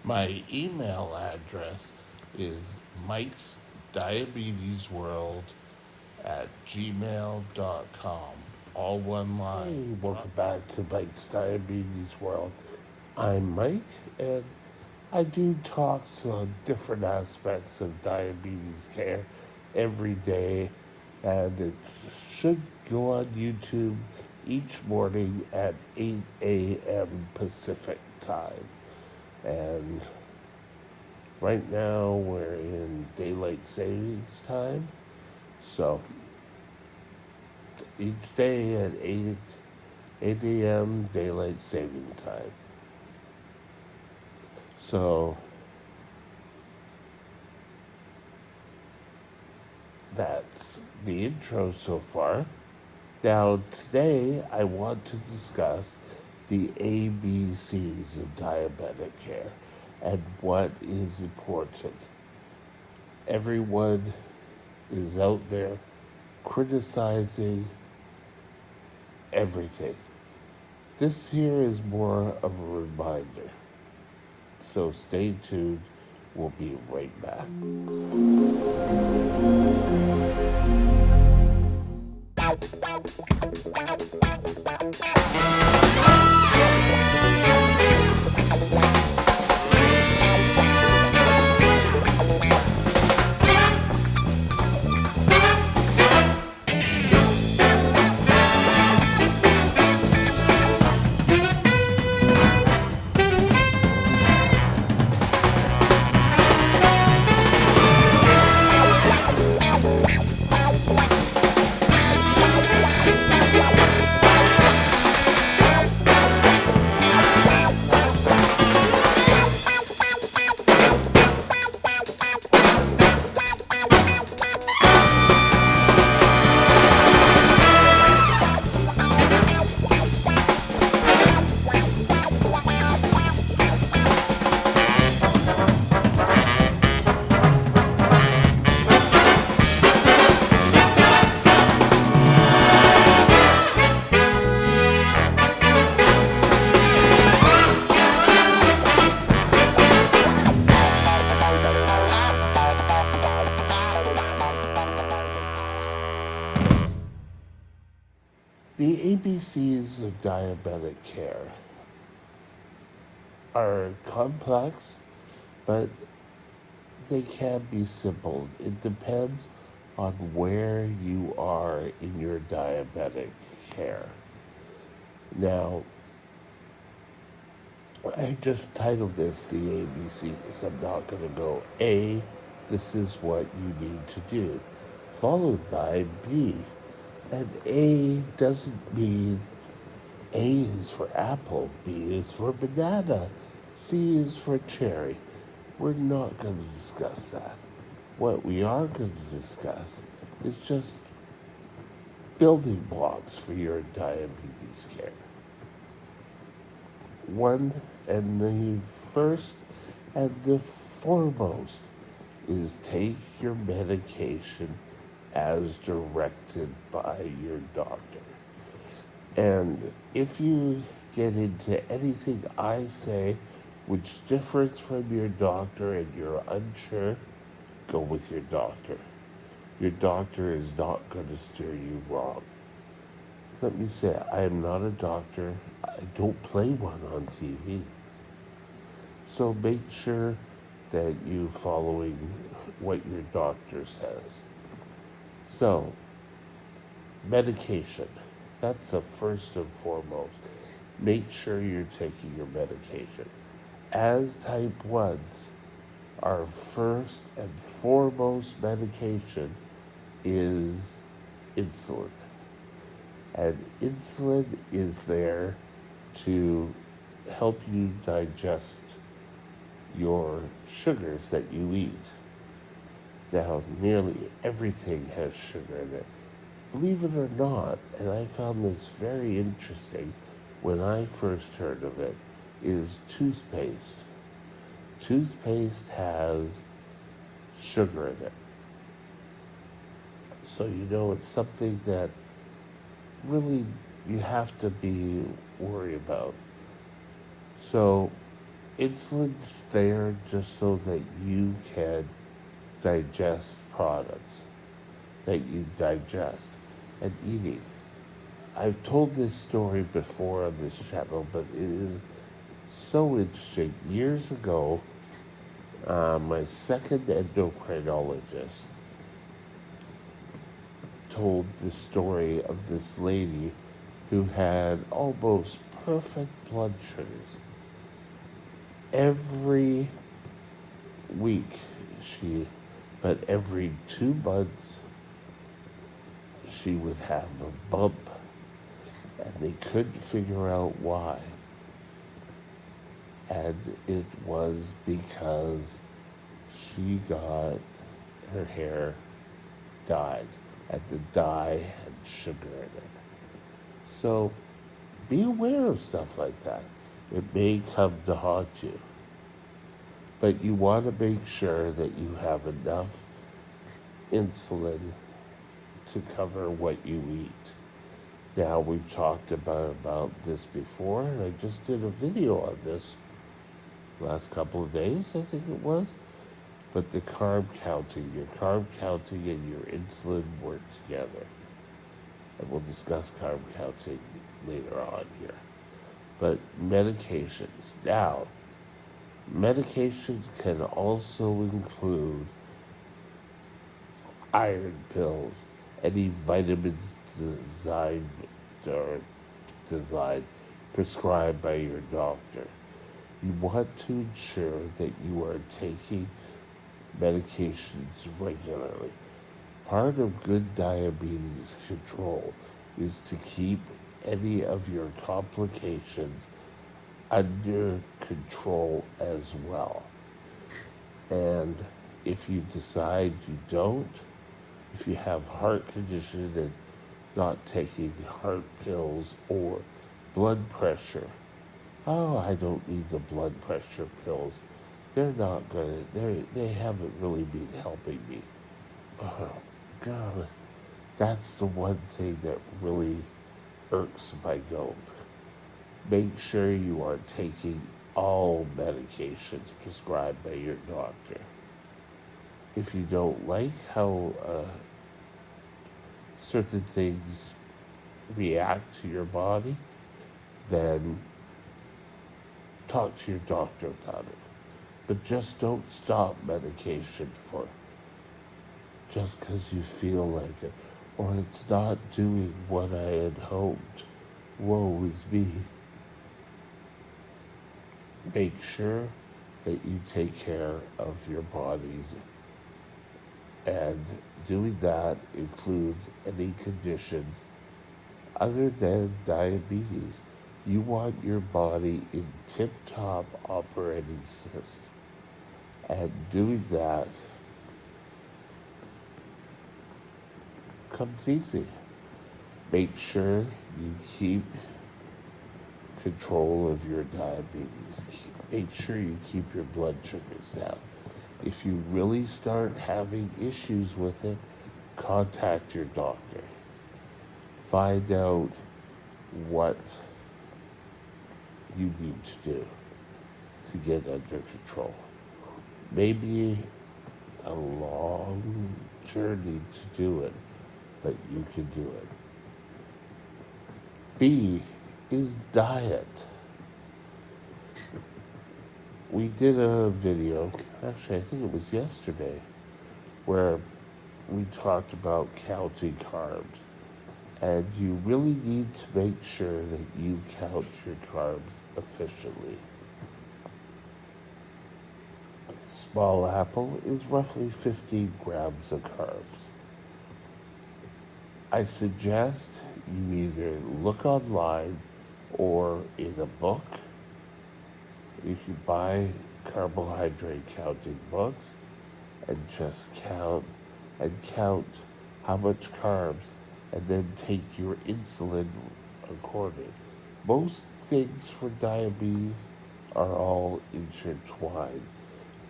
My email address is Mike's Diabetes World at gmail.com. All one line. Hey, welcome back to Mike's Diabetes World. I'm Mike, and I do talks on different aspects of diabetes care every day, and it should go on YouTube each morning at 8 a.m. Pacific time. And right now we're in daylight savings time, so each day at 8 a.m. daylight saving time. So that's the intro so far. Now, today I want to discuss the A.B.C's of diabetic care and what is important. Everyone is out there criticizing everything. This here is more of a reminder. So stay tuned. We'll be right back. The ABCs of diabetic care are complex, but they can be simple. It depends on where you are in your diabetic care. Now, I just titled this the ABCs. I'm not going to go A, this is what you need to do, followed by B. And A doesn't mean A is for apple, B is for banana, C is for cherry. We're not going to discuss that. What we are going to discuss is just building blocks for your diabetes care. One and the first and the foremost is take your medication as directed by your doctor. And if you get into anything I say which differs from your doctor and you're unsure, go with your doctor. Your doctor is not going to steer you wrong. Let me say, I am not a doctor. I don't play one on TV. So make sure that you're following what your doctor says. So, medication. That's the first and foremost. Make sure you're taking your medication. As type 1s, our first and foremost medication is insulin. And insulin is there to help you digest your sugars that you eat. Now, nearly everything has sugar in it. Believe it or not, and I found this very interesting when I first heard of it, is toothpaste. Toothpaste has sugar in it. So you know it's something that really you have to be worried about. So Insulin's there just so that you can digest products that you digest and eating. I've told this story before on this channel, but it is so interesting. Years ago, my second endocrinologist told the story of this lady who had almost perfect blood sugars. Every week, but every 2 months, she would have a bump, and they couldn't figure out why. And it was because she got her hair dyed, and the dye had sugar in it. So be aware of stuff like that. It may come to haunt you. But you want to make sure that you have enough insulin to cover what you eat. Now, we've talked about this before, and I just did a video on this last couple of days, I think it was. But the carb counting, your carb counting and your insulin work together. And we'll discuss carb counting later on here. But medications. Now, medications can also include iron pills, any vitamins designed prescribed by your doctor. You want to ensure that you are taking medications regularly. Part of good diabetes control is to keep any of your complications under control as well. And if you decide you don't, if you have heart condition and not taking heart pills or blood pressure, oh, I don't need the blood pressure pills. They're not gonna, they haven't really been helping me. Oh, God, that's the one thing that really irks my goat. Make sure you are taking all medications prescribed by your doctor. If you don't like how certain things react to your body, then talk to your doctor about it. But just don't stop medication for just because you feel like it, or it's not doing what I had hoped. Woe is me. Make sure that you take care of your bodies, and doing that includes any conditions other than diabetes. You want your body in tip-top operating system, and doing that comes easy. Make sure you keep control of your diabetes. Make sure you keep your blood sugars down. If you really start having issues with it, contact your doctor. Find out what you need to do to get under control. Maybe a long journey to do it, but you can do it. B is diet. We did a video, actually I think it was yesterday, where we talked about counting carbs. And you really need to make sure that you count your carbs efficiently. A small apple is roughly 15 grams of carbs. I suggest you either look online or in a book. You can buy carbohydrate counting books and just count how much carbs, and then take your insulin accordingly. Most things for diabetes are all intertwined.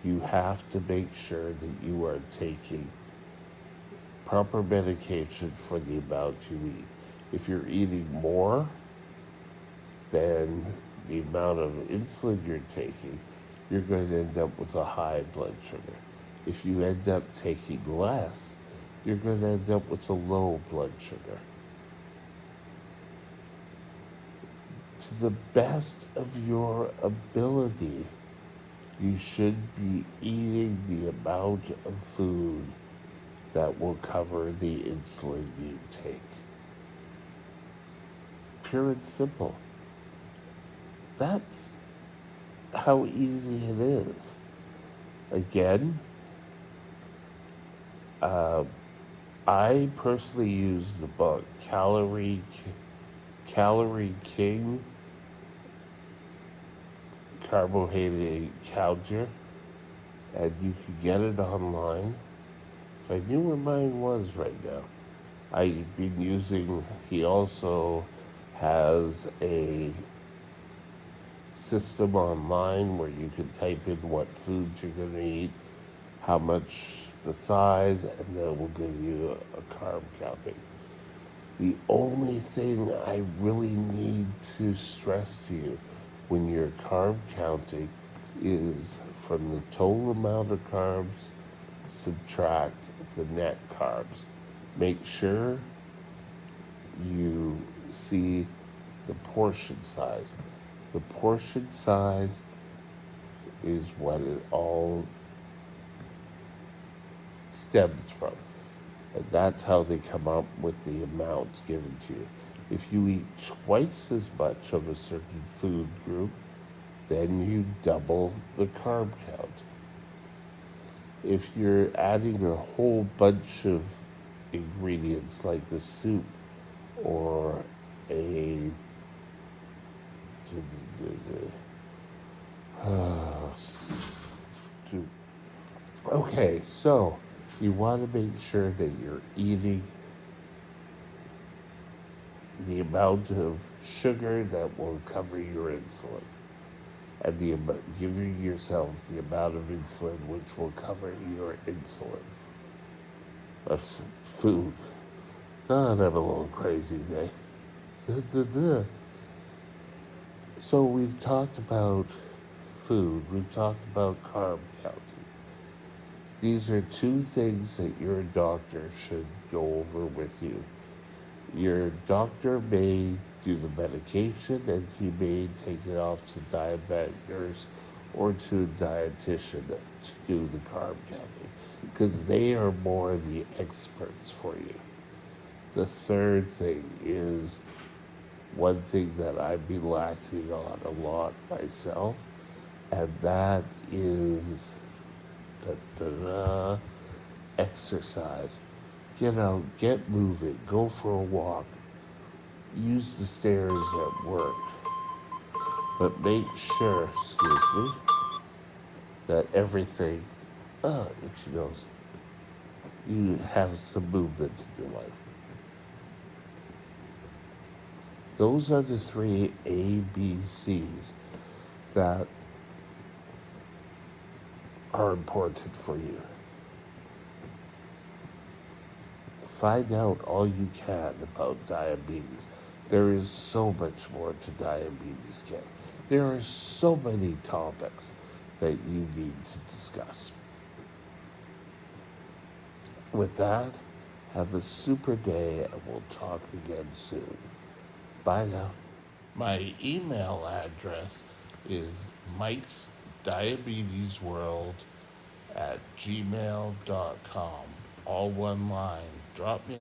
You have to make sure that you are taking proper medication for the amount you eat. If you're eating more than the amount of insulin you're taking, you're going to end up with a high blood sugar. If you end up taking less, you're going to end up with a low blood sugar. To the best of your ability, you should be eating the amount of food that will cover the insulin you take. Pure and simple. That's how easy it is. Again, I personally use the book Calorie King, Carbohydrate Counter, and you can get it online. If I knew where mine was right now, I've been using, he also has a system online where you can type in what foods you're going to eat, how much the size, and then it will give you a carb counting. The only thing I really need to stress to you when you're carb counting is from the total amount of carbs, subtract the net carbs. Make sure you see the portion size. The portion size is what it all stems from. And that's how they come up with the amounts given to you. If you eat twice as much of a certain food group, then you double the carb count. If you're adding a whole bunch of ingredients like the soup or a okay, so you want to make sure that you're eating the amount of sugar that will cover your insulin, and giving yourself the amount of insulin which will cover your insulin. That's food. God, I'm a little crazy today. So we've talked about food. We've talked about carb counting. These are two things that your doctor should go over with you. Your doctor may do the medication and he may take it off to diabetic nurse or to a dietitian to do the carb counting because they are more the experts for you. The third thing is one thing that I've been lacking on a lot myself, and that is exercise. Get out, get moving, go for a walk, use the stairs at work, but make sure, excuse me, that everything, itchy nose, you have some movement in your life. Those are the three A.B.Cs that are important for you. Find out all you can about diabetes. There is so much more to diabetes care. There are so many topics that you need to discuss. With that, have a super day and we'll talk again soon. Bye now. My email address is mikesdiabetesworld@gmail.com. All one line. Drop me